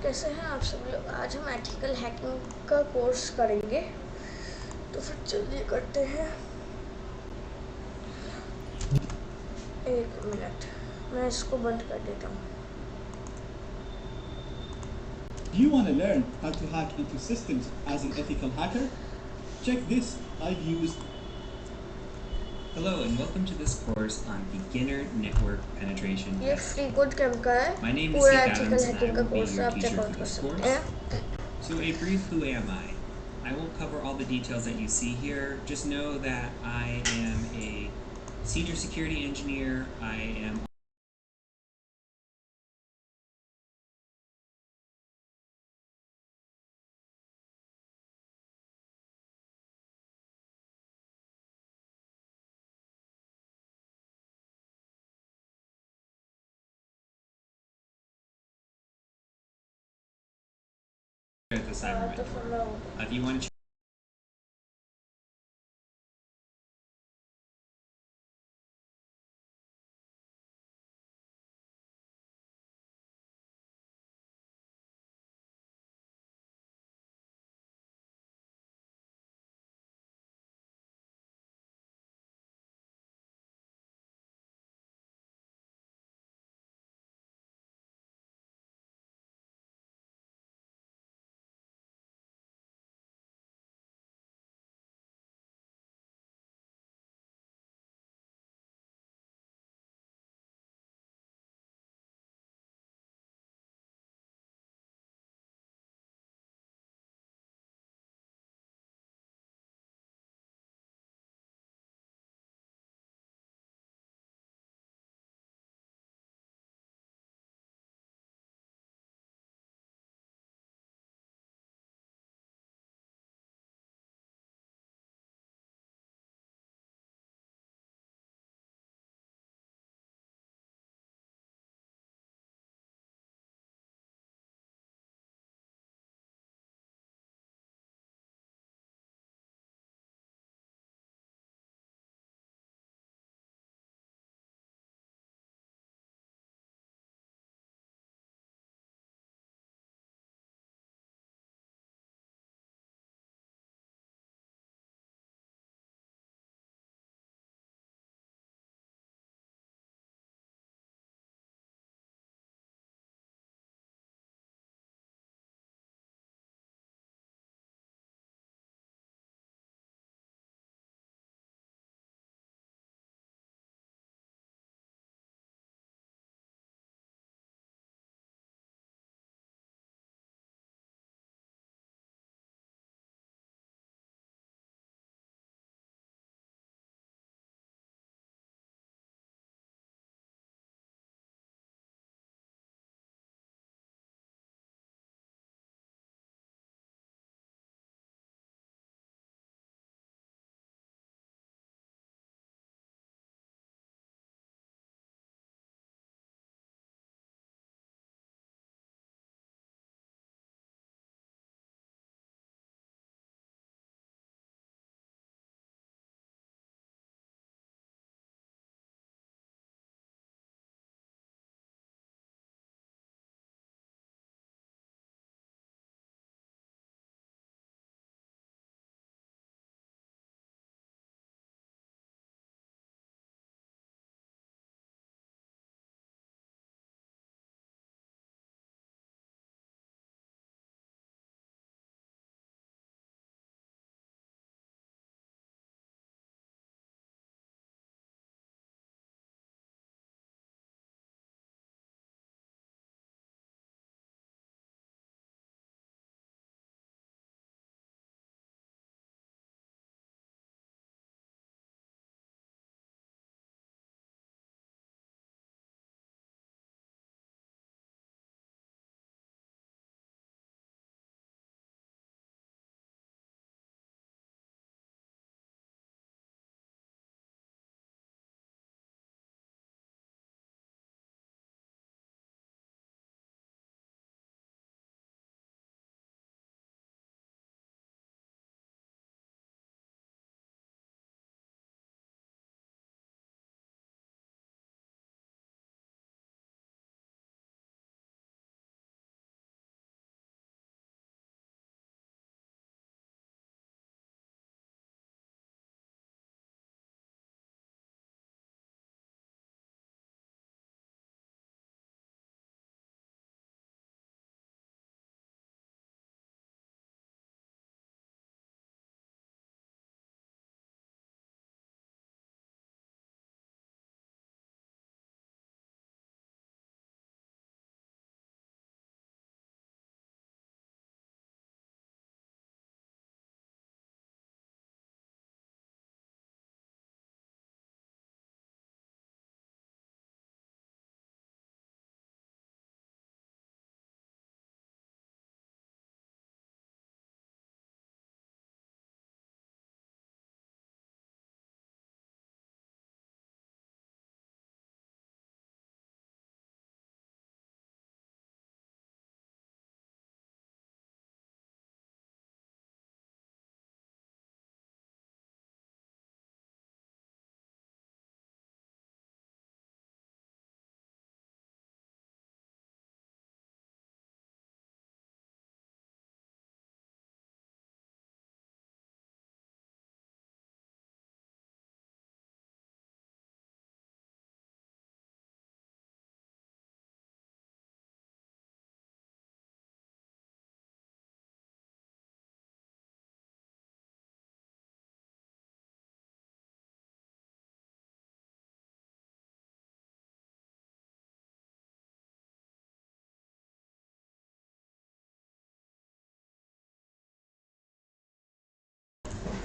कैसे हैं आप सब लोग। आज हम एथिकल हैकिंग का कोर्स करेंगे, तो फिर चलिए करते हैं। एक मिनट, मैं इसको बंद कर देता हूँ। Do you want to learn how to hack into systems as an ethical hacker? Check this. I've used. Hello and welcome to this course on beginner network penetration ये testing. फ्री कोड कैम का है। My name is पूरा Heath ethical Adams and I hacking का will be course your आप teacher checkout for कर this सकते course. हैं। So a brief who am I? I won't cover all the details that you see here. Just know that I am a senior security engineer. I am at the Cybermen. तो फिर मैं If you want to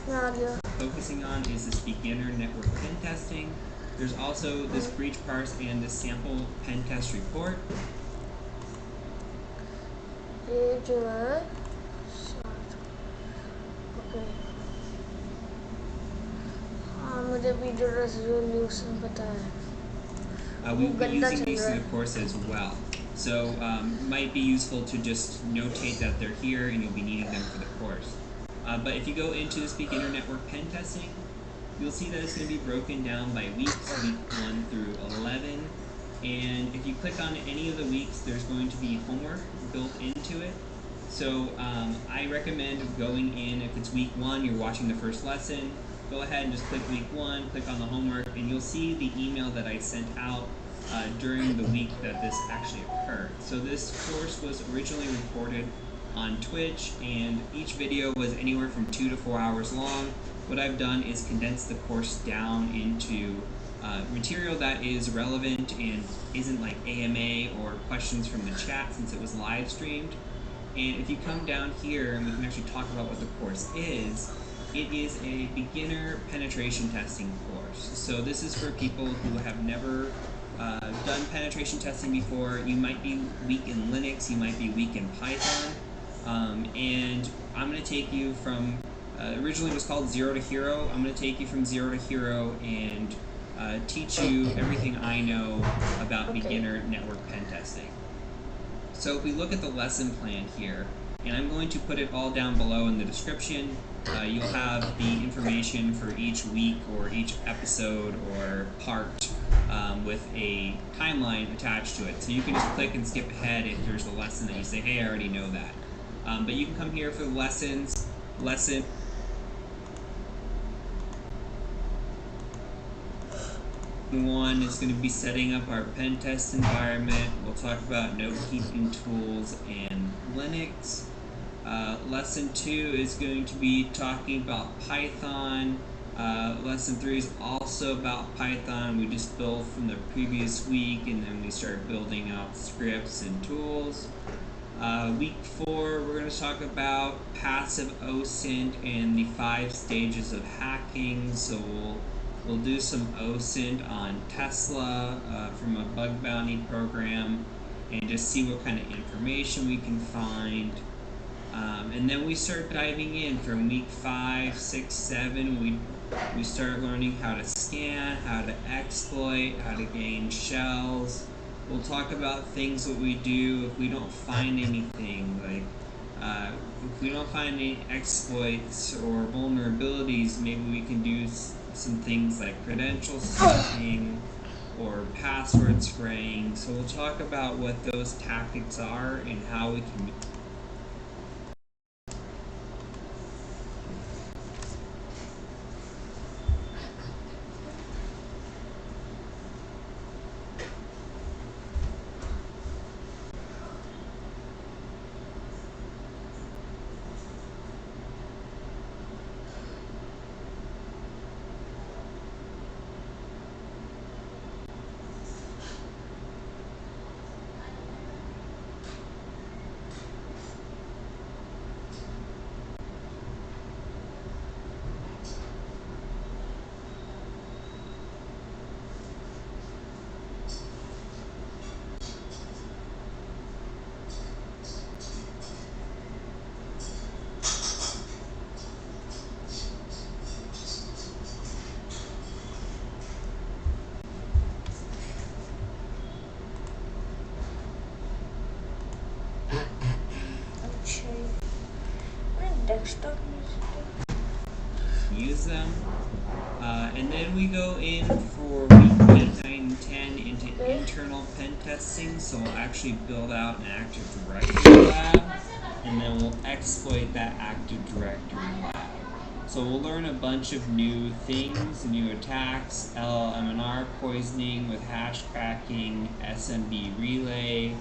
मैं आ गया. focusing on is this beginner network pen testing. There's also this breach parse and this sample pen test report. ये जो है okay. हाँ मुझे वीडियो रेजोल्यूशन पता है. We'll be गंदा using चल these रहा in है. the course as well. So might be useful to just notate that they're here and you'll be needing them for the course. But if you go into this beginner network pen testing, you'll see that it's going to be broken down by weeks, week 1 through 11. And if you click on any of the weeks, there's going to be homework built into it. So I recommend going in, if it's week 1, you're watching the first lesson, go ahead and just click week 1, click on the homework, and you'll see the email that I sent out during the week that this actually occurred. So this course was originally recorded on Twitch, and each video was anywhere from 2 to 4 hours long. What I've done is condense the course down into material that is relevant and isn't like AMA or questions from the chat, since it was live streamed. And if you come down here, and we can actually talk about what the course is, it is a beginner penetration testing course. So this is for people who have never done penetration testing before. You might be weak in Linux, you might be weak in Python, and I'm going to take you from, originally it was called Zero to Hero. I'm going to take you from Zero to Hero and teach you everything I know about beginner network pen testing. So if we look at the lesson plan here, and I'm going to put it all down below in the description, you'll have the information for each week or each episode or part with a timeline attached to it. So you can just click and skip ahead if there's a lesson that you say, hey, I already know that. But you can come here for the lessons. Lesson 1 is going to be setting up our pen test environment. We'll talk about note-keeping tools and Linux. Lesson 2 is going to be talking about Python. Lesson 3 is also about Python. We just built from the previous week, and then we start building out scripts and tools. Week 4, we're going to talk about passive OSINT and the 5 stages of hacking. So we'll do some OSINT on Tesla from a bug bounty program, and just see what kind of information we can find. And then we start diving in from week 5, 6, 7. We start learning how to scan, how to exploit, how to gain shells. We'll talk about things that we do if we don't find anything, like if we don't find any exploits or vulnerabilities, maybe we can do some things like credential stuffing or password spraying. So we'll talk about what those tactics are and how we can desktop use them. And then we go in for week 8, 9, and 10 into internal pen testing. So we'll actually build out an Active Directory lab, and then we'll exploit that Active Directory lab. So we'll learn a bunch of new things, new attacks, LLMNR poisoning with hash cracking, SMB relay,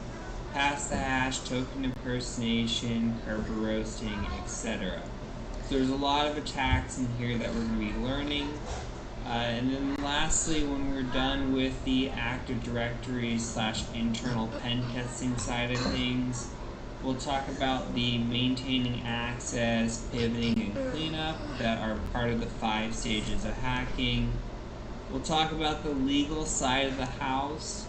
pass the hash, token impersonation, Kerber roasting, etc. So there's a lot of attacks in here that we're going to be learning. And then lastly, when we're done with the Active Directory / internal pen testing side of things, We'll talk about the maintaining access, pivoting, and cleanup that are part of the 5 stages of hacking. We'll talk about the legal side of the house,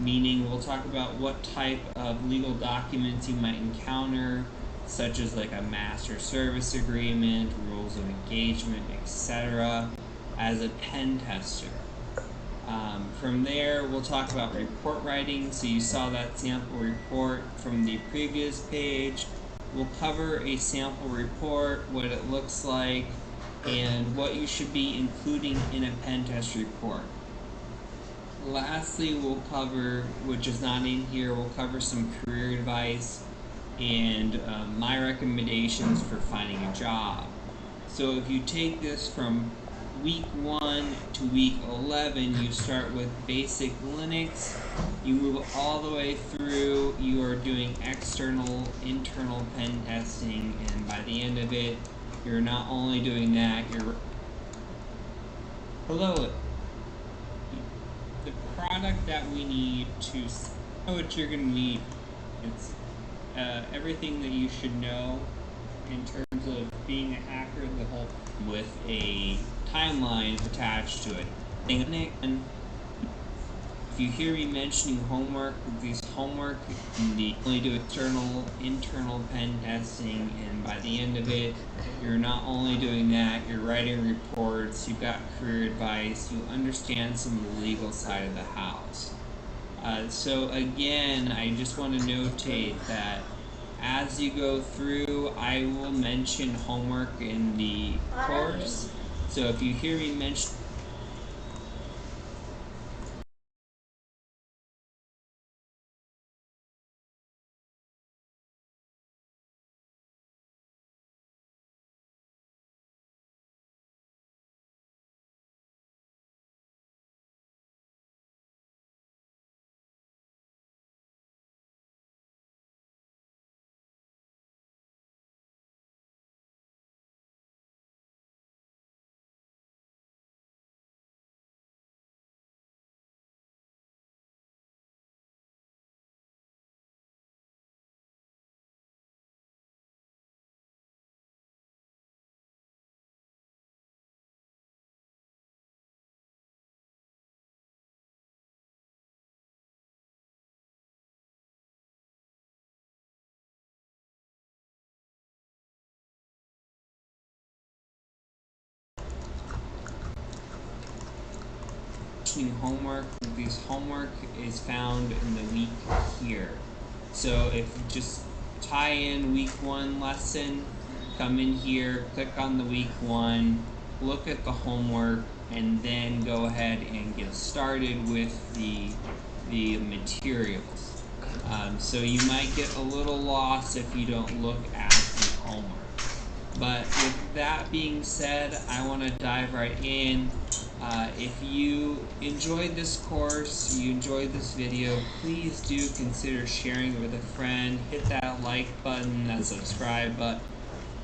meaning we'll talk about what type of legal documents you might encounter, such as like a master service agreement, rules of engagement, etc., as a pen tester. From there, we'll talk about report writing. So you saw that sample report from the previous page. We'll cover a sample report, what it looks like, and what you should be including in a pen test report. Lastly, we'll cover, which is not in here, we'll cover some career advice and my recommendations for finding a job. So if you take this from week 1 to week 11, you start with basic Linux, you move all the way through, you are doing external, internal pen testing, and by the end of it, you're not only doing that, you're the product that we need to know what you're going to need. It's everything that you should know in terms of being a hacker, the whole with a timeline attached to it. And if you hear me mentioning homework, these homework you only do external, internal pen testing, and by the end of it, you're not only doing that, you're writing reports, you've got career advice, you understand some of the legal side of the house. So again, I just want to notate that as you go through, I will mention homework in the course. So if you hear me mention homework, this homework is found in the week here. So if you just tie in week 1 lesson, come in here, click on the week 1, look at the homework, and then go ahead and get started with the materials. So you might get a little lost if you don't look at the homework. But with that being said, I want to dive right in. If you enjoyed this course, you enjoyed this video, please do consider sharing it with a friend. Hit that like button, that subscribe button.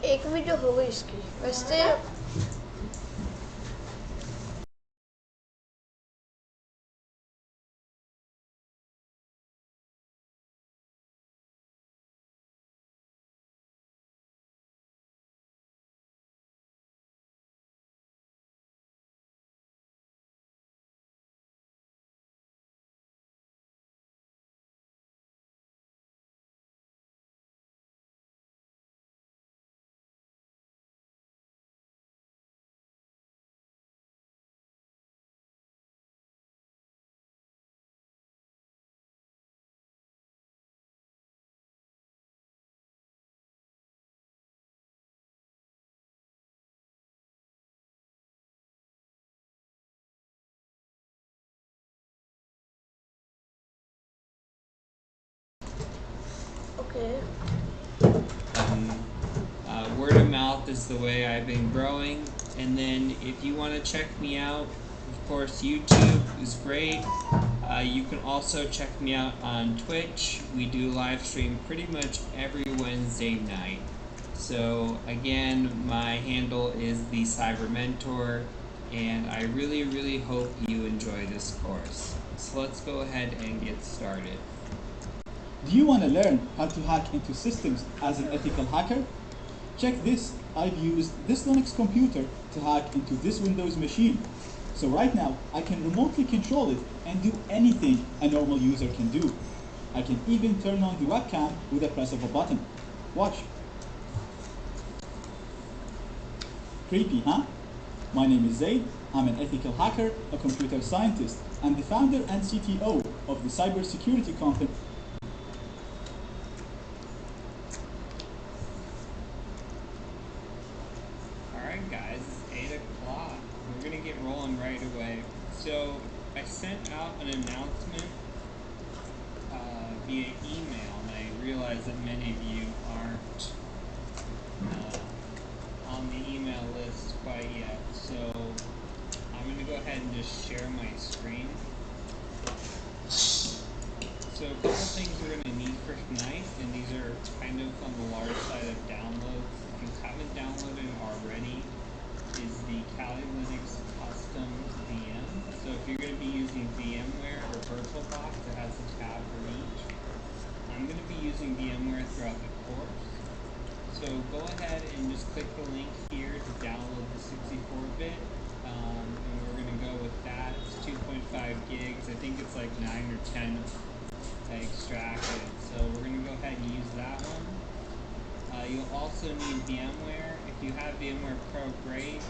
एक video हो गई इसकी वैसे okay. Word of mouth is the way I've been growing. And then if you want to check me out, of course, YouTube is great. You can also check me out on Twitch. We do live stream pretty much every Wednesday night. So again, my handle is the Cyber Mentor, and I really, really hope you enjoy this course. So let's go ahead and get started. Do you want to learn how to hack into systems as an ethical hacker? Check this. I've used this Linux computer to hack into this Windows machine. So right now, I can remotely control it and do anything a normal user can do. I can even turn on the webcam with a press of a button. Watch. Creepy, huh? My name is Zaid. I'm an ethical hacker, a computer scientist, and the founder and CTO of the cybersecurity company. Alright guys, it's 8 o'clock. We're gonna get rolling right away. So I sent out an announcement via email, and I realize that many of you aren't on the email list quite yet. So I'm gonna go ahead and just share my screen. So a couple things we're going to need for tonight, and these are kind of on the large side of downloads. If you haven't downloaded already, is the Kali Linux custom VM. So if you're going to be using VMware or VirtualBox, it has a tab for each. I'm going to be using VMware throughout the course. So go ahead and just click the link here to download the 64-bit. And we're going to go with that. It's 2.5 gigs. I think it's like 9 or 10 extracted. So we're going to go ahead and use that one. You'll also need VMware. If you have VMware Pro, great.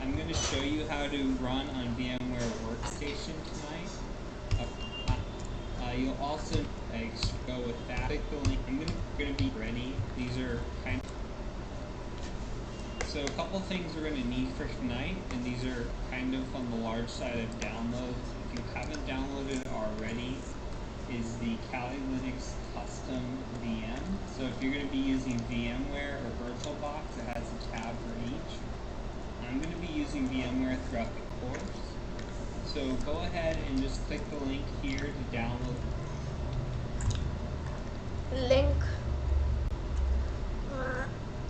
I'm going to show you how to run on VMware Workstation tonight. You'll also go with that. Click the link. I'm going to be ready. These are kind of... So a couple things we're going to need for tonight, and these are kind of on the large side of downloads. If you haven't downloaded already, is the Kali Linux custom VM. So if you're going to be using VMware or VirtualBox, it has a tab for each. I'm going to be using VMware throughout the course. So go ahead and just click the link here to download. Link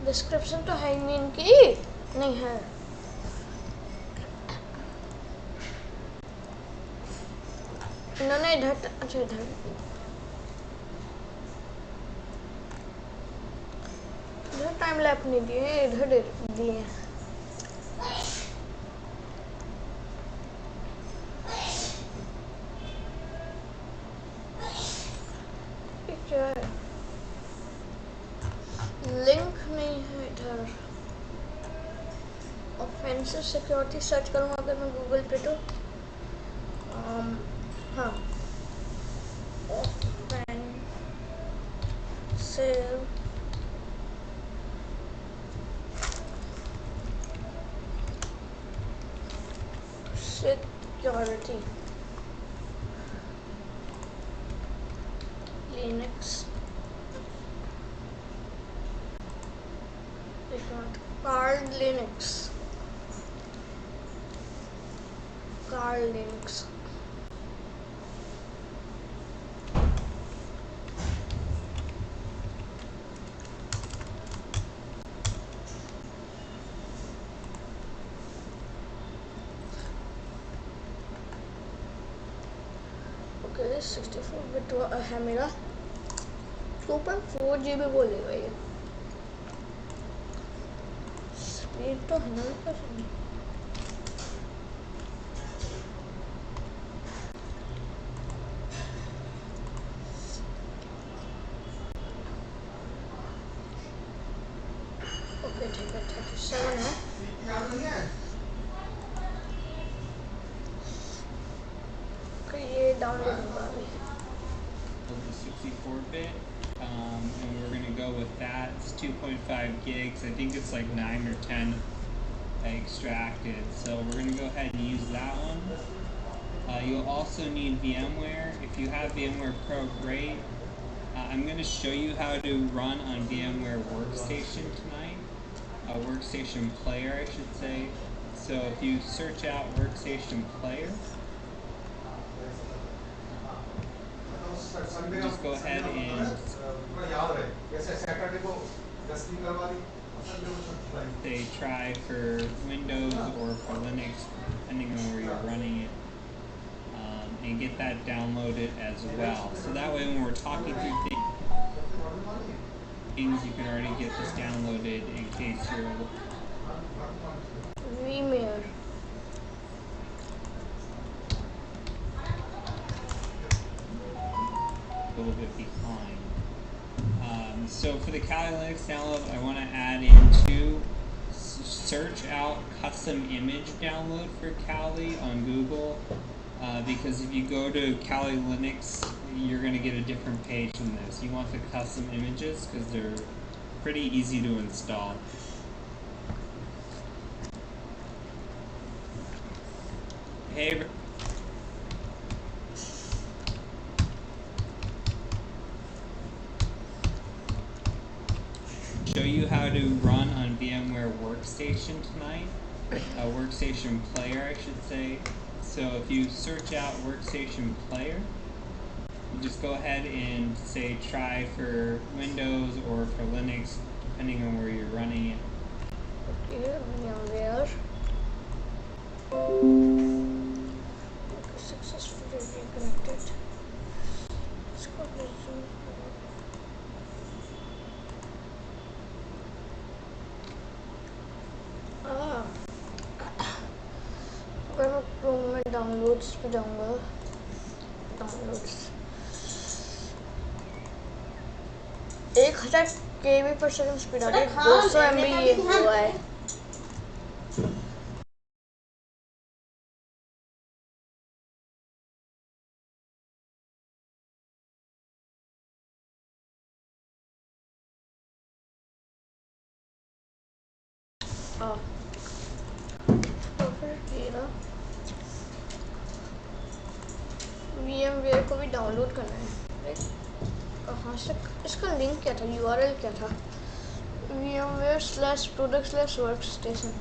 description तो है ही नहीं इनकी, नहीं है। इन्होंने इधर, अच्छा इधर टाइम लैप नहीं दिए, इधर दिए। क्या है? लिंक नहीं है इधर। ऑफेंसिव सिक्योरिटी सर्च करूँगा अगर मैं गूगल पे तो हाँ offensive security Linux Carl Linux okay 64-बिट है मेरा 2.4 GB बोलेगा ये स्पीड तो है ना कैसे ओके ठीक है 37 है ओके ये डाउनलोड होगा अभी The 64-bit, and we're going to go with that. It's 2.5 gigs. I think it's like 9 or 10 extracted. So we're going to go ahead and use that one. You'll also need VMware. If you have VMware Pro, great. I'm going to show you how to run on VMware Workstation tonight. Workstation Player, I should say. So if you search out Workstation Player, just go ahead and say try for Windows or for Linux, depending on where you're running it. and get that downloaded as well. So that way when we're talking through things, you can already get this downloaded in case you're Vimeo. a little bit behind. So for the Kali Linux download, I want to add into search out custom image download for Kali on Google, because if you go to Kali Linux, you're going to get a different page than this. You want the custom images because they're pretty easy to install. Hey. Show you how to run on VMware Workstation tonight. Workstation Player, I should say. So if you search out Workstation Player, you just go ahead and say try for Windows or for Linux, depending on where you're running it. Okay, VMware. Okay, successfully reconnected. Let's go to Zoom. अगर मैं Chrome में downloads पे जाऊँगा, downloads 1000 KB पर second speed आ रही है, 200 MB ये हुआ है। तो फिर ये ना VMware को भी डाउनलोड करना है, राइट? कहाँ से? इसका लिंक क्या था, URL क्या था? VMware/product/workstation।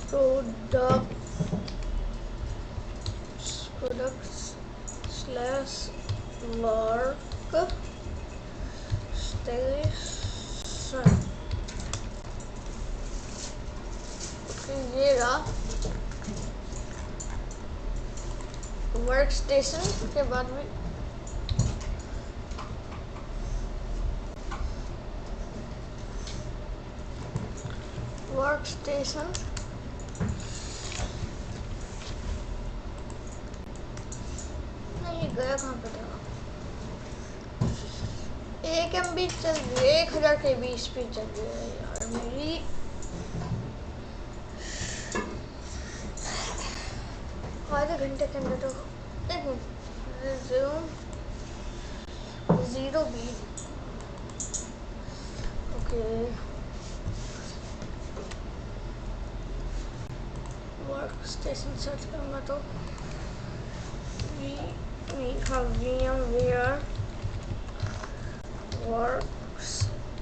products/workstation। ये रहा वर्कस्टेशन के बाद में वर्कस्टेशन नहीं गया कहाँ पे था? 1 MB चल रही है, 1000 KB स्पीड चल रही है यार मेरी। आधे घंटे के अंदर तो एक resume 0B। Okay, work station search करूँगा तो VMware workstation।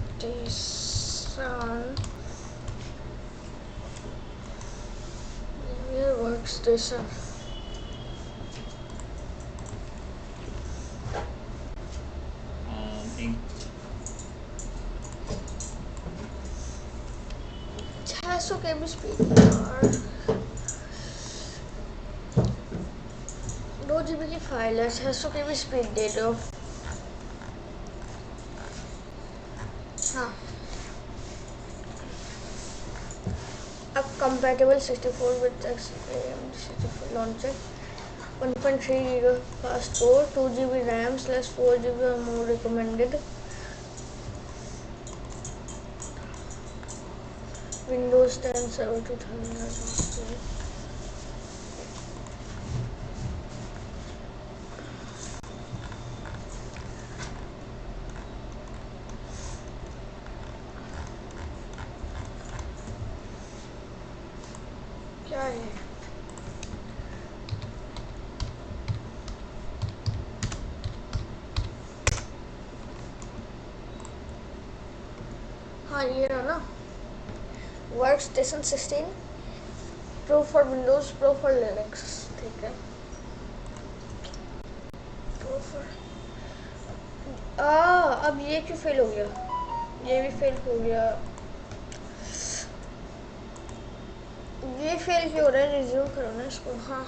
सौ KB स्पीड यार, 2 GB की फाइल है, 600 KB स्पीड दे दो। हाँ, अब compatible 64 with XAMD64 launcher, 1.3 GB fast core, 2 GB RAM/4 GB or more recommended, Windows 10 Server 2000। क्या है? हाँ ये रहा ना, workstation 16 pro for Windows, pro for Linux. ठीक है, प्रो फॉर अब ये क्यों फेल हो गया? ये भी फेल हो गया। ये फेल क्यों हो रहा है? रिज्यूम करो ना इसको। हाँ,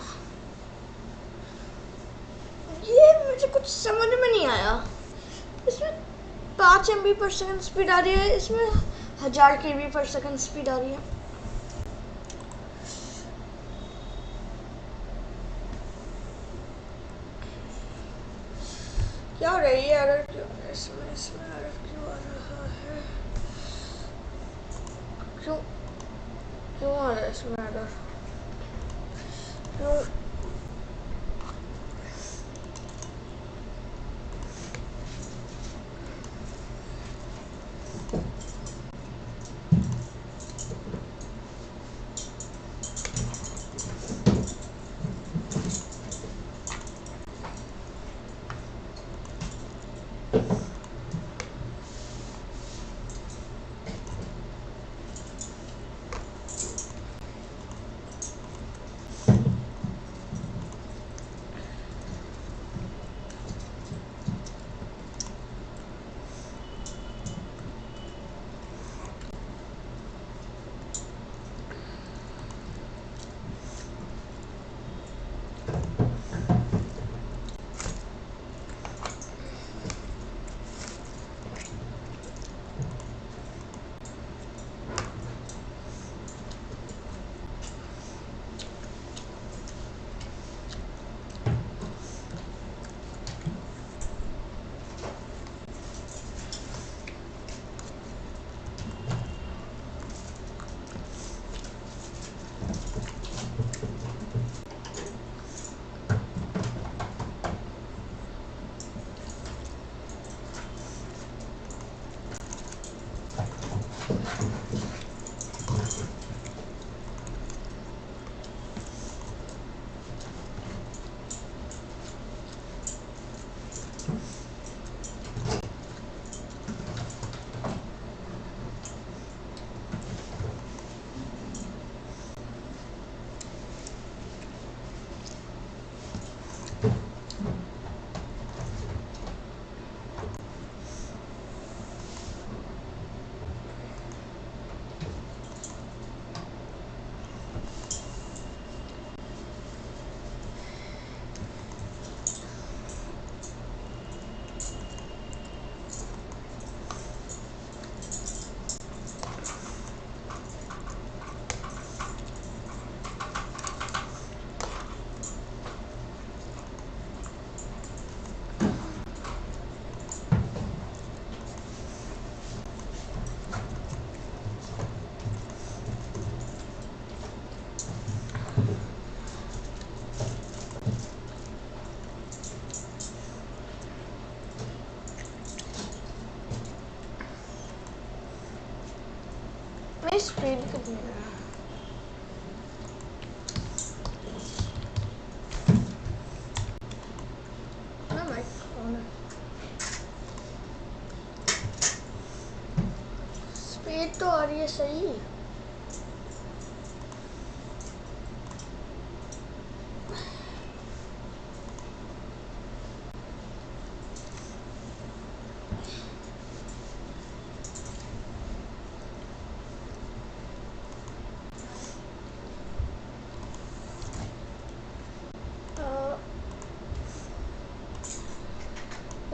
ये मुझे कुछ समझ में नहीं आया। इसमें 5 MB पर सेकंड स्पीड आ रही है, इसमें 1000 KB पर सेकंड स्पीड आ रही है। क्या हो रहा है? ये एरर क्यों आ रहा है? इसमें एरर क्यों आ रहा है? क्यों क्यों आ रहा है इसमें एरर? क्यों? मैं स्पीड कितनी है? ना माइक ऑन है। स्पीड तो आ रही है सही।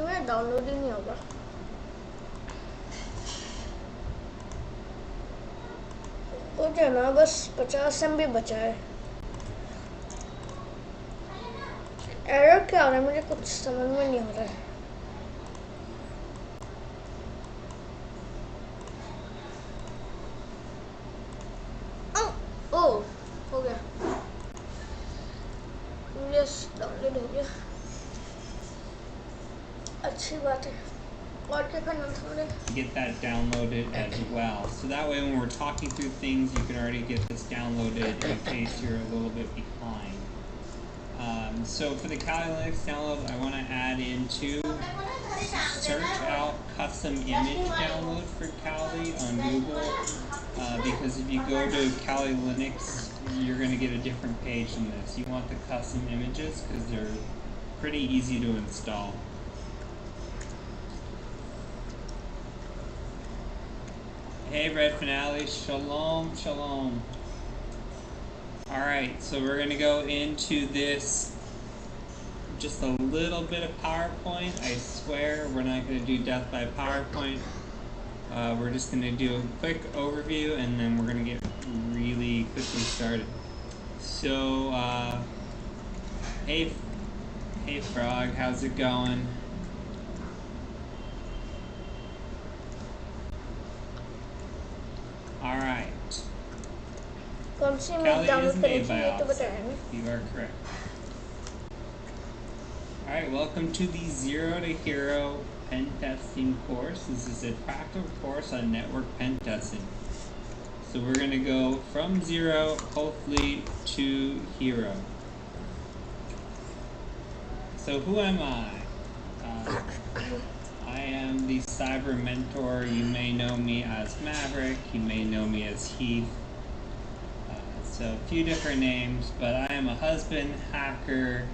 मैं डाउनलोड ही नहीं होगा। हो जाना, बस 50 MB बचा है। एरर क्या आ रहा है? मुझे कुछ समझ में नहीं आ रहा है। ओ, हो गया। यस, डाउनलोड हो गया। अच्छी बात है। और क्या करना था मुझे? Get that downloaded as well. So that way when we're talking through things, you can already get this downloaded in case you're a little bit behind. So for the Kali Linux download, I want to add into search out custom image download for Kali on Google. Because if you go to Kali Linux, you're going to get a different page than this. You want the custom images because they're pretty easy to install. Hey, Red Finale, shalom, shalom. Alright, so we're going to go into this just a little bit of PowerPoint. I swear we're not going to do death by PowerPoint. We're just going to do a quick overview and then we're going to get really quickly started. So, hey Frog, how's it going? Alright. कौन सी Callie image download is करनी made by चाहिए तो Ops. बताएं. You are correct. Alright, welcome to the Zero to Hero pen testing course. This is a practical course on network pen testing. So we're going to go from zero, hopefully, to hero. So who am I? I am the cyber mentor. You may know me as Maverick. You may know me as Heath. So a few different names, but I am a husband, hacker,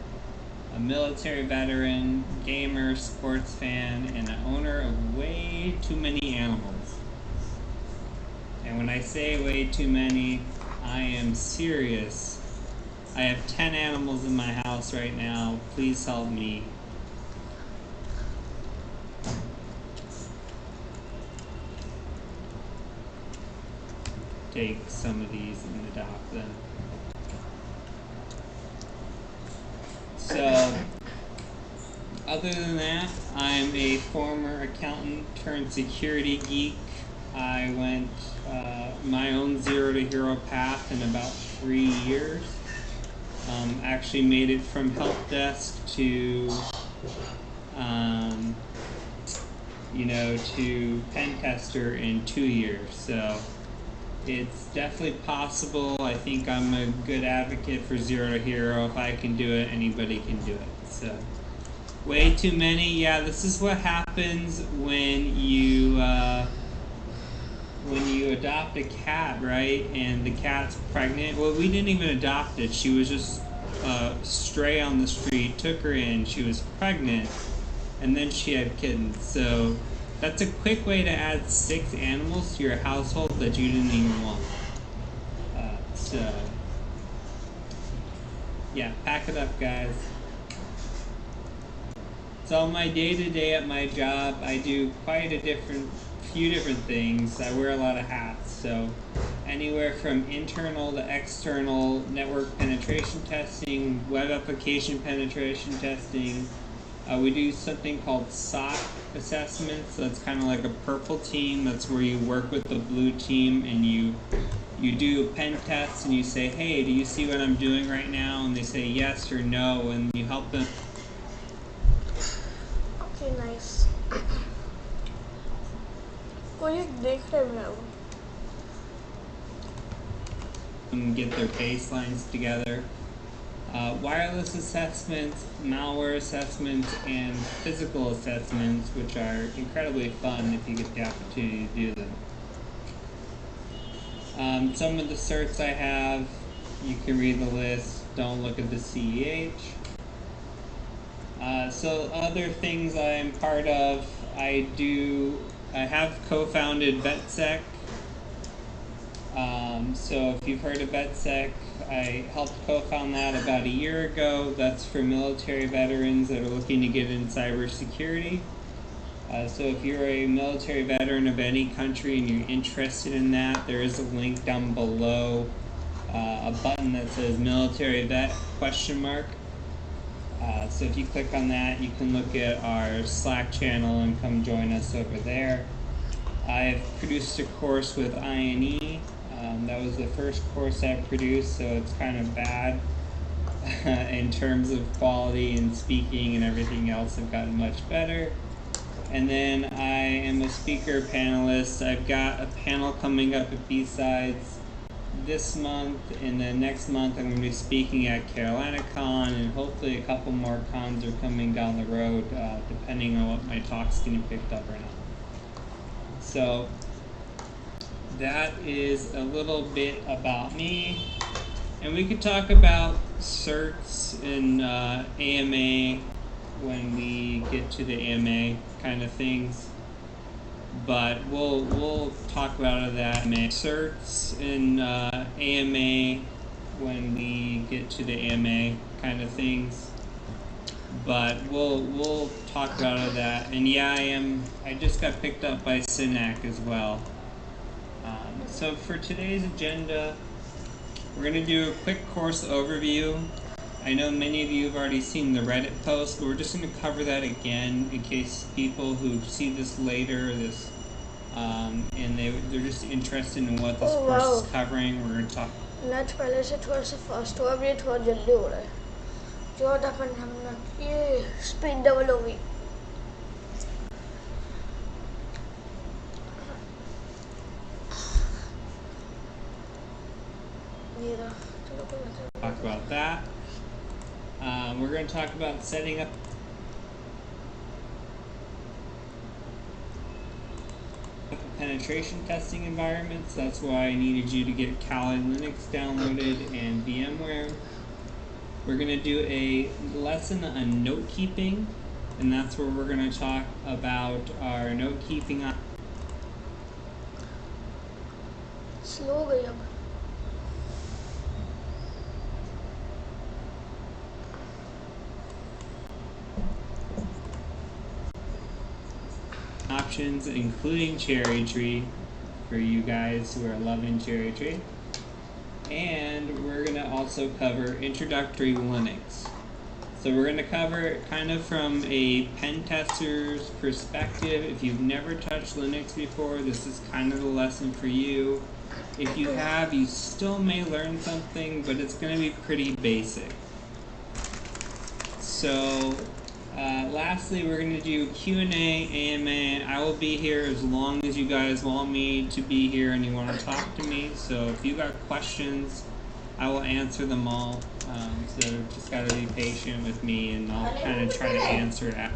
a military veteran, gamer, sports fan, and an owner of way too many animals. And when I say way too many, I am serious. I have 10 animals in my house right now. Please help me. Take some of these and adopt them. So, other than that, I'm a former accountant turned security geek. I went my own Zero to Hero path in about 3 years. Actually made it from help desk to, to pen tester in 2 years. So it's definitely possible. I think I'm a good advocate for Zero to Hero. If I can do it, anybody can do it. So, way too many. Yeah, this is what happens when you adopt a cat, right? And the cat's pregnant. Well, we didn't even adopt it. She was just stray on the street. Took her in. She was pregnant, and then she had kittens. So that's a quick way to add 6 animals to your household that you didn't even want. Yeah, pack it up, guys. So my day-to-day at my job, I do quite a few different things. I wear a lot of hats. So anywhere from internal to external network penetration testing, web application penetration testing. We do something called SOC assessments. So that's kind of like a purple team. That's where you work with the blue team and you do a pen test and you say, hey, do you see what I'm doing right now? And they say yes or no, and you help them. Okay, nice. कोई देख रहे हैं वो. And get their baselines together. Wireless assessments, malware assessments, and physical assessments, which are incredibly fun if you get the opportunity to do them. Some of the certs I have, you can read the list, don't look at the CEH. So other things I'm part of, I have co-founded VetSec. So if you've heard of VetSec, I helped co-found that about a year ago. That's for military veterans that are looking to get in cybersecurity. So if you're a military veteran of any country and you're interested in that, there is a link down below, a button that says military vet ? So if you click on that, you can look at our Slack channel and come join us over there. I've produced a course with INE. That was the first course I produced, so it's kind of bad in terms of quality and speaking and everything else. I've gotten much better. And then I am a speaker panelist. I've got a panel coming up at B-Sides this month, and then next month I'm going to be speaking at Carolina Con, and hopefully a couple more cons are coming down the road, depending on what my talk's getting picked up or not. So that is a little bit about me, and we could talk about certs and AMA when we get to the AMA kind of things. But we'll talk about that. Certs and AMA when we get to the AMA kind of things. But we'll talk about that. And yeah, I just got picked up by SYNAC as well. So for today's agenda, we're going to do a quick course overview. I know many of you have already seen the Reddit post, but we're just going to cover that again in case people who see this later, and they're just interested in what this course is covering. We're going to talk. Net पहले से थोड़ा सा fast हुआ, अब ये थोड़ा जल्दी हो रहा है। जो अपन हमने ये स्पीड डबल हो गई। ये रहा, चलो कोई बात नहीं। Talk about that. We're going to talk about setting up penetration testing environments. That's why I needed you to get Kali Linux downloaded and VMware. We're going to do a lesson on note keeping, and that's where we're going to talk about our note keeping slow हो गई अब। options, including Cherry Tree, for you guys who are loving Cherry Tree. And we're going to also cover introductory Linux. So we're going to cover it kind of from a pen tester's perspective. If you've never touched Linux before, this is kind of the lesson for you. If you have, you still may learn something, but it's going to be pretty basic. So lastly, we're going to do Q&A, AMA. I will be here as long as you guys want me to be here and you want to talk to me. So if you got questions, I will answer them all. So just got to be patient with me and I'll kind of try to answer it.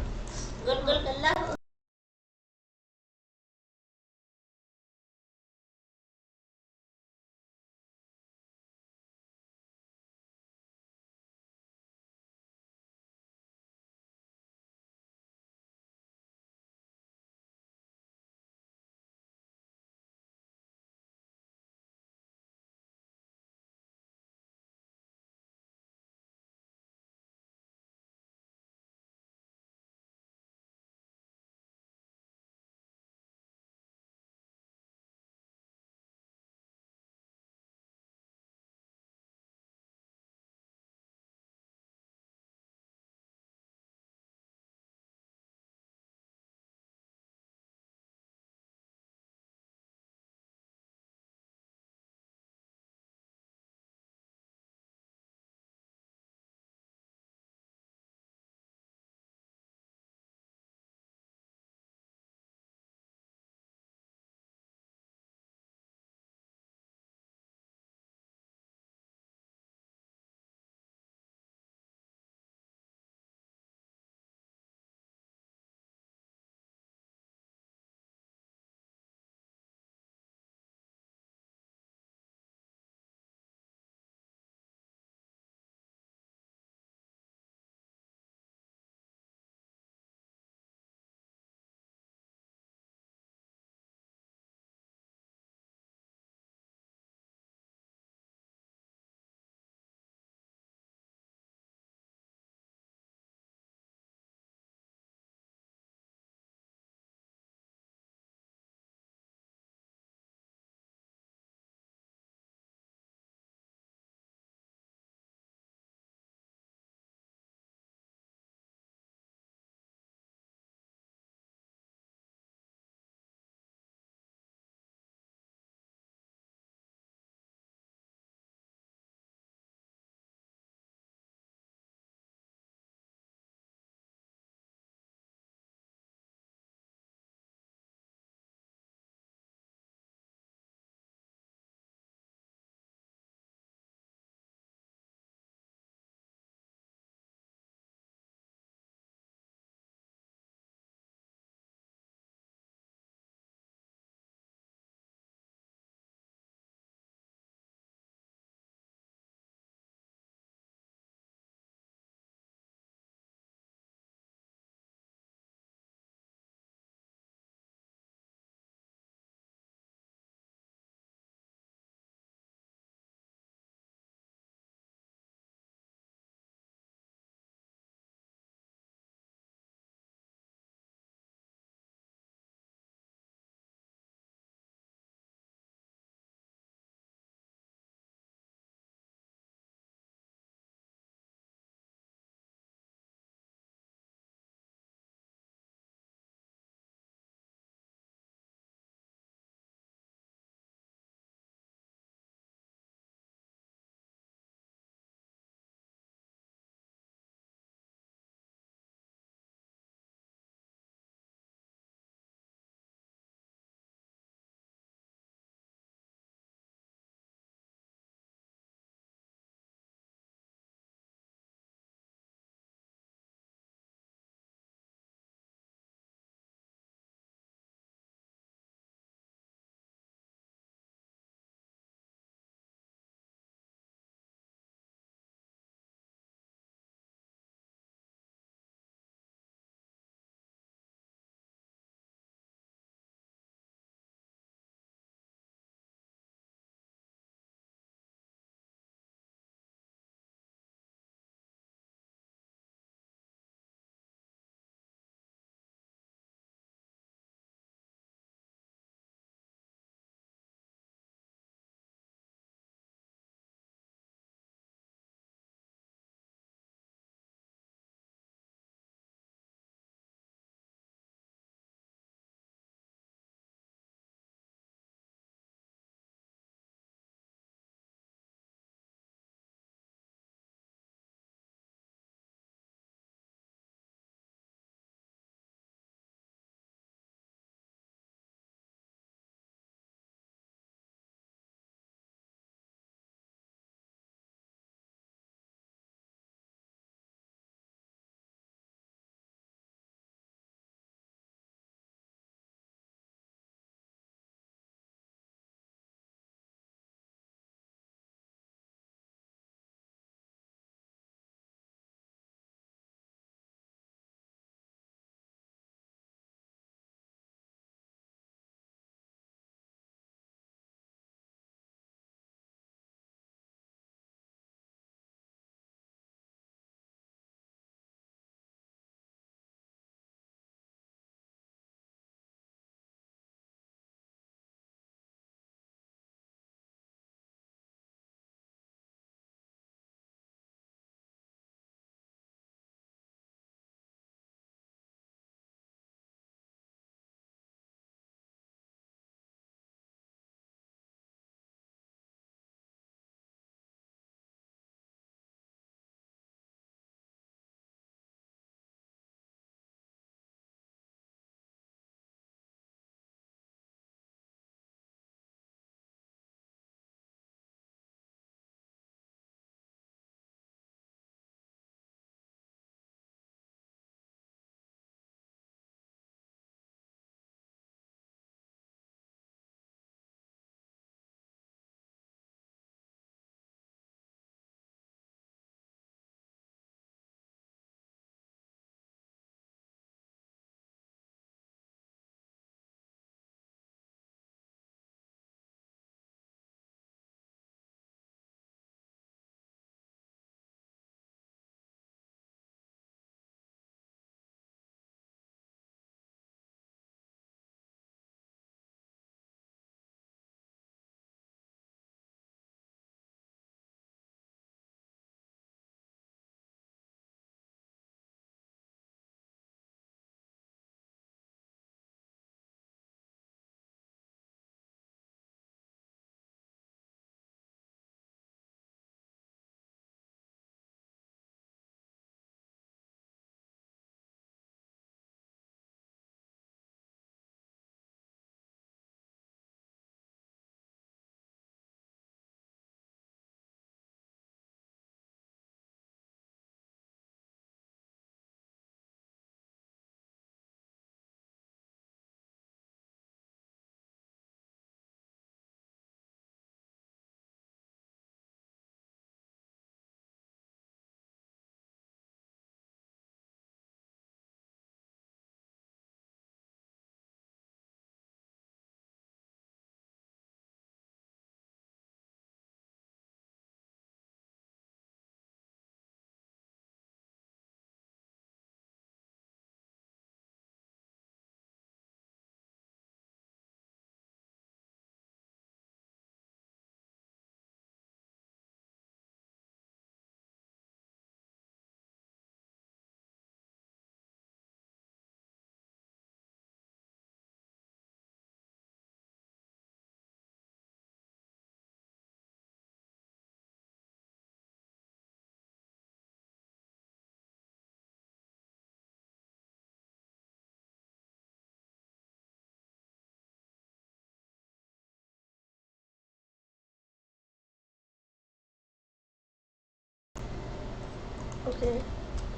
Okay.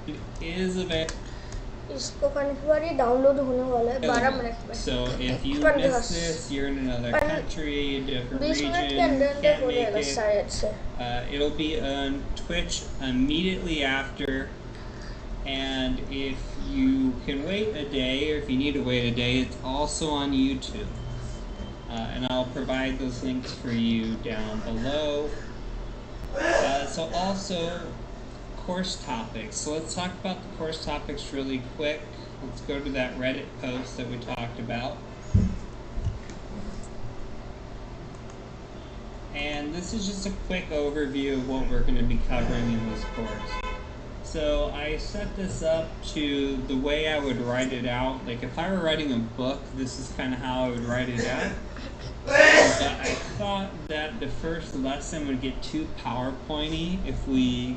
It is available. इसको करने के बाद ये download होने वाला है 12 minute में. So if you पंद्रह. miss this, you're in another country, a different 20 region, minute के अंदर अंदर can't हो make जाएगा it. शायद से. It'll be on Twitch immediately after, and if you can wait a day, or if you need to wait a day, it's also on YouTube. And I'll provide those links for you down below. So also, course topics. So let's talk about the course topics really quick. Let's go to that Reddit post that we talked about. And this is just a quick overview of what we're going to be covering in this course. So I set this up to the way I would write it out. Like if I were writing a book, this is kind of how I would write it out. But I thought that the first lesson would get too PowerPointy if we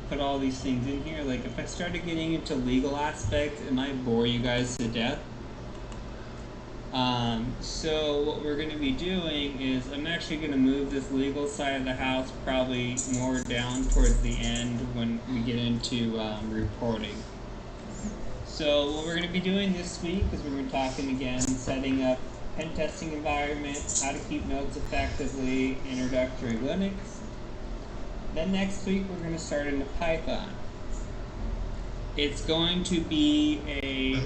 put all these things in here. Like if I started getting into legal aspects, it might bore you guys to death. So what we're going to be doing is I'm actually going to move this legal side of the house probably more down towards the end when we get into reporting. So what we're going to be doing this week is we're going to be talking again, setting up pen testing environment, how to keep notes effectively, introductory Linux. Then next week we're going to start into Python. It's going to be a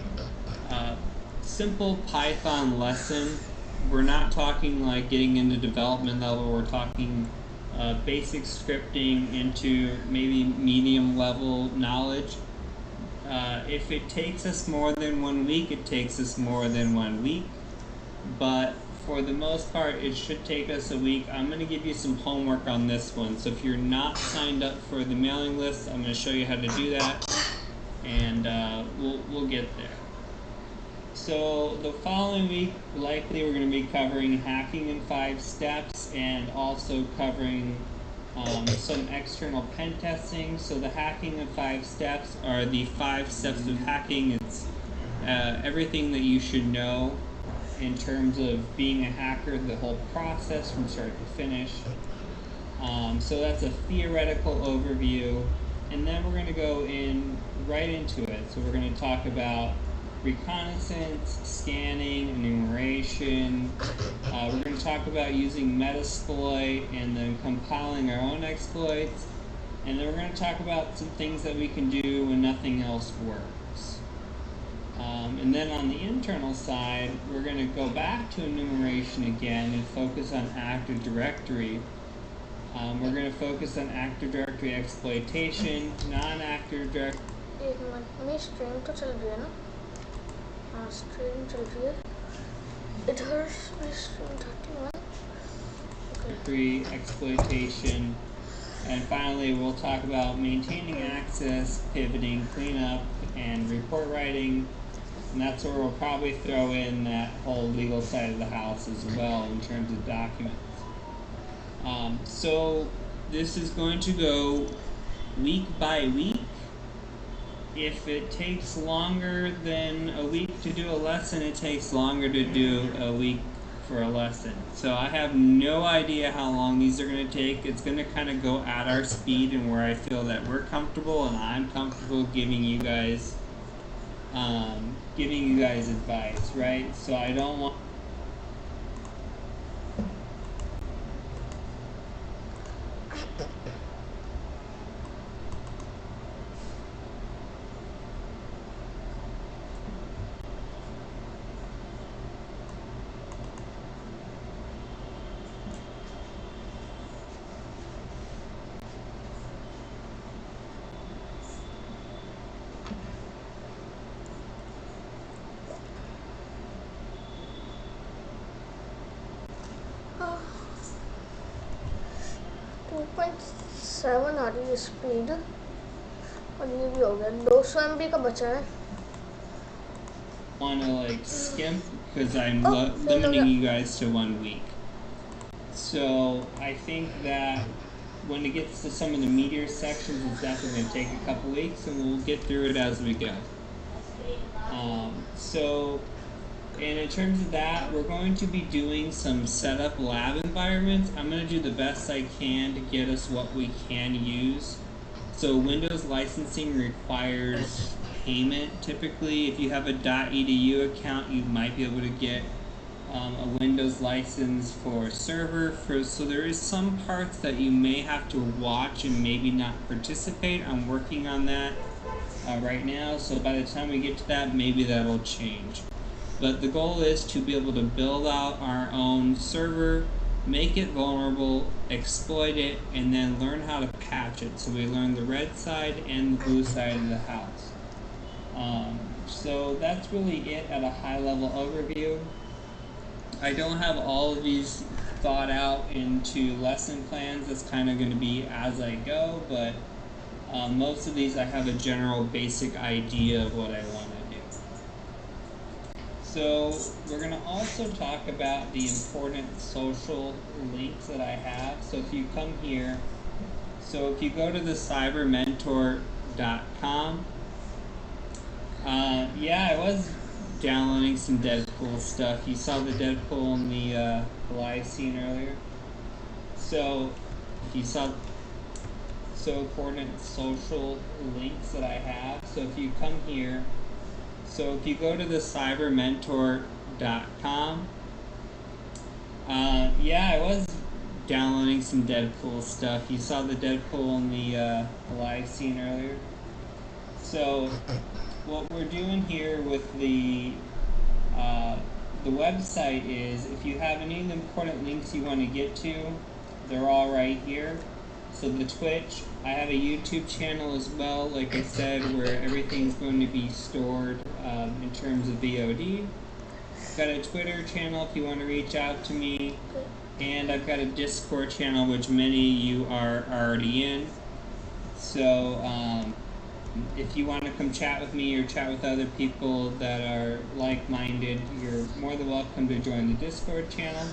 simple Python lesson. We're not talking like getting into development level, we're talking basic scripting into maybe medium level knowledge. If it takes us more than 1 week, it takes us more than 1 week. But for the most part, it should take us a week. I'm going to give you some homework on this one. So if you're not signed up for the mailing list, I'm going to show you how to do that, and we'll get there. So the following week, likely we're going to be covering hacking in 5 steps and also covering some external pen testing. So the hacking in 5 steps are the 5 steps of hacking. It's everything that you should know in terms of being a hacker, the whole process from start to finish. So that's a theoretical overview, and then we're going to go right into it. So we're going to talk about reconnaissance, scanning, enumeration. We're going to talk about using Metasploit and then compiling our own exploits, and then we're going to talk about some things that we can do when nothing else works. And then on the internal side, we're going to go back to enumeration again and focus on Active Directory. We're going to focus on Active Directory exploitation, non-Active Directory. एक minute में stream तो चल रही है ना? हाँ stream चल रही है. इधर stream 31. Exploitation. And finally, we'll talk about maintaining access, pivoting, cleanup, and report writing. And that's where we'll probably throw in that whole legal side of the house as well in terms of documents. So this is going to go week by week. If it takes longer than a week to do a lesson, it takes longer to do a week for a lesson. So I have no idea how long these are going to take. It's going to kind of go at our speed and where I feel that we're comfortable and I'm comfortable giving you guys advice, right? So I don't want .7 आ रही है speed और ये भी हो गया 200 MB का बचा है. want to like skimp because I'm Oh, limiting you guys to 1 week. So I think that when it gets to some of the meatier sections, it's definitely going to take a couple weeks, and we'll get through it as we go. And in terms of that, we're going to be doing some setup lab environments. I'm going to do the best I can to get us what we can use. So Windows licensing requires payment typically. If you have a .edu account, you might be able to get a Windows license for server. So there is some parts that you may have to watch and maybe not participate. I'm working on that right now, so by the time we get to that, maybe that'll change. But the goal is to be able to build out our own server, make it vulnerable, exploit it, and then learn how to patch it. So we learn the red side and the blue side of the house. So that's really it at a high level overview. I don't have all of these thought out into lesson plans. That's kind of going to be as I go, but most of these I have a general basic idea of what I want to do. So we're going to also talk about the important social links that I have. So if you come here, so if you go to the cybermentor.com, yeah, I was downloading some Deadpool stuff. You saw the Deadpool in the live scene earlier. So if you saw important social links that I have. So if you come here, so if you go to the cybermentor.com, yeah, I was downloading some Deadpool stuff. You saw the Deadpool in the live scene earlier. So what we're doing here with the website is, if you have any of the important links you want to get to, they're all right here. So the Twitch, I have a YouTube channel as well, like I said, where everything's going to be stored in terms of VOD. I've got a Twitter channel if you want to reach out to me, and I've got a Discord channel, which many of you are already in. So if you want to come chat with me or chat with other people that are like-minded, you're more than welcome to join the Discord channel.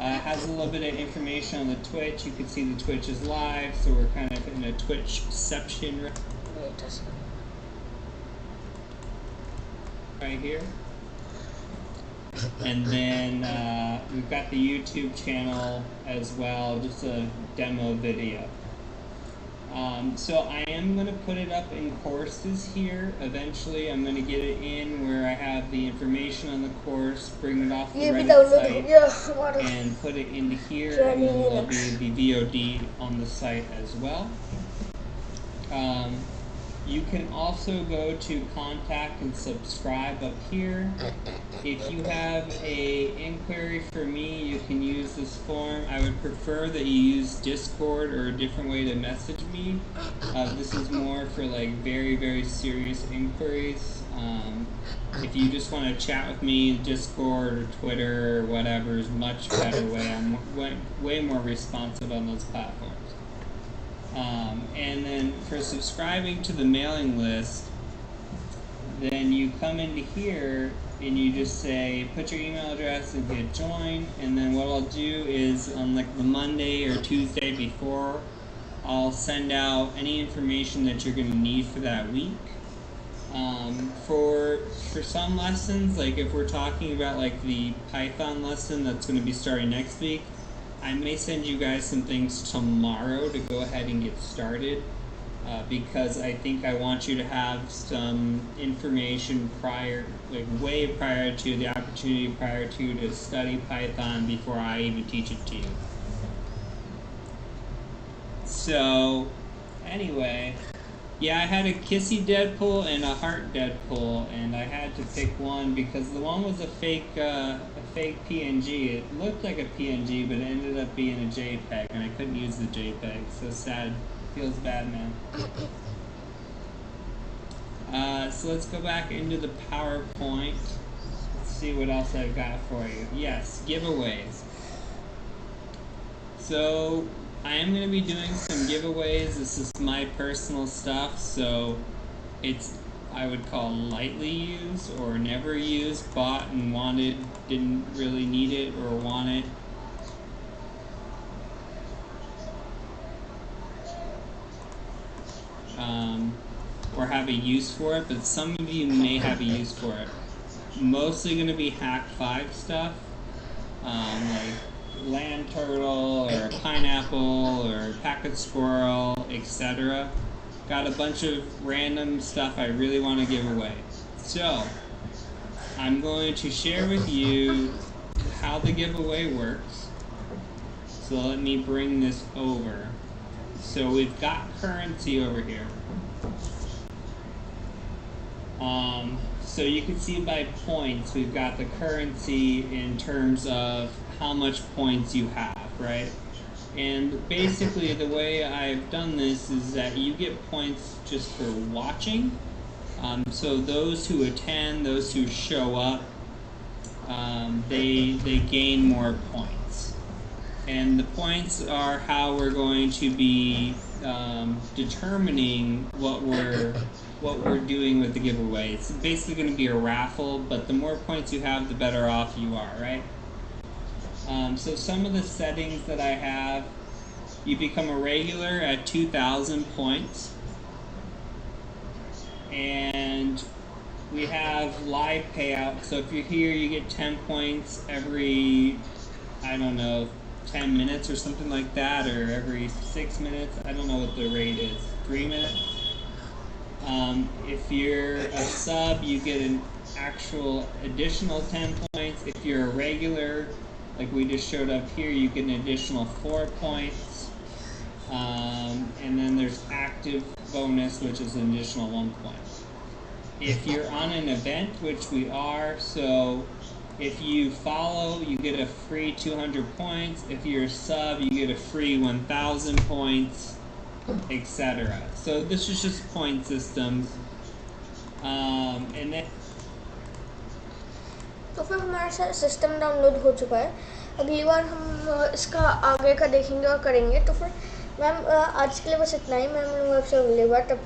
It has a little bit of information on the Twitch. You can see the Twitch is live, so we're kind of in a Twitchception right here. And then we've got the YouTube channel as well, just a demo video. So I am going to put it up in courses here. Eventually I'm going to get it in where I have the information on the course, bring it off the Reddit site, and put it into here, and then there'll be the VOD on the site as well. You can also go to contact and subscribe up here. If you have a inquiry for me, you can use this form. I would prefer that you use Discord or a different way to message me. This is more for like very, very serious inquiries. If you just want to chat with me, Discord or Twitter or whatever is much better way. I'm way more responsive on those platforms. And then for subscribing to the mailing list, then you come into here and you just say, put your email address and hit join, and then what I'll do is on like the Monday or Tuesday before, I'll send out any information that you're going to need for that week. For some lessons, like if we're talking about like the Python lesson that's going to be starting next week, I may send you guys some things tomorrow to go ahead and get started, because I think I want you to have some information prior, like way prior to the opportunity prior to study Python before I even teach it to you. So, anyway, yeah, I had a kissy Deadpool and a heart Deadpool, and I had to pick one because the one was a fake PNG. It looked like a PNG, but it ended up being a JPEG, and I couldn't use the JPEG. So sad. Feels bad, man. So let's go back into the PowerPoint. Let's see what else I've got for you. Yes, giveaways. So I am going to be doing some giveaways. This is my personal stuff, so it's, I would call lightly used or never used, bought and wanted, didn't really need it or want it. Or have a use for it, but some of you may have a use for it. Mostly going to be Hack 5 stuff, like land turtle or a pineapple or a packet squirrel, etc. Got a bunch of random stuff I really want to give away. So I'm going to share with you how the giveaway works. So let me bring this over. So we've got currency over here. So you can see by points, we've got the currency in terms of how much points you have, right? And basically the way I've done this is that you get points just for watching. So those who attend, those who show up, they gain more points. And the points are how we're going to be determining what we're doing with the giveaway. It's basically going to be a raffle, but the more points you have, the better off you are, right? So some of the settings that I have, you become a regular at 2,000 points. And we have live payout. So if you're here, you get 10 points every, I don't know, 10 minutes or something like that, or every 6 minutes. I don't know what the rate is. 3 minutes? If you're a sub, you get an actual additional 10 points. If you're a regular, like we just showed up here, you get an additional 4 points. And then there's active bonus, which is an additional 1 point. If you're on an event, which we are, so if you follow, you get a free 200 points. If you're a sub, you get a free 1,000 points, etc. So this is just point systems. And then तो फिर हमारा सारा system download हो चुका है. अगली बार हम इसका आगे का देखेंगे और करेंगे. तो फिर मैम आज के लिए बस इतना ही. मैं मिलूँगा आपसे अगली बार. तब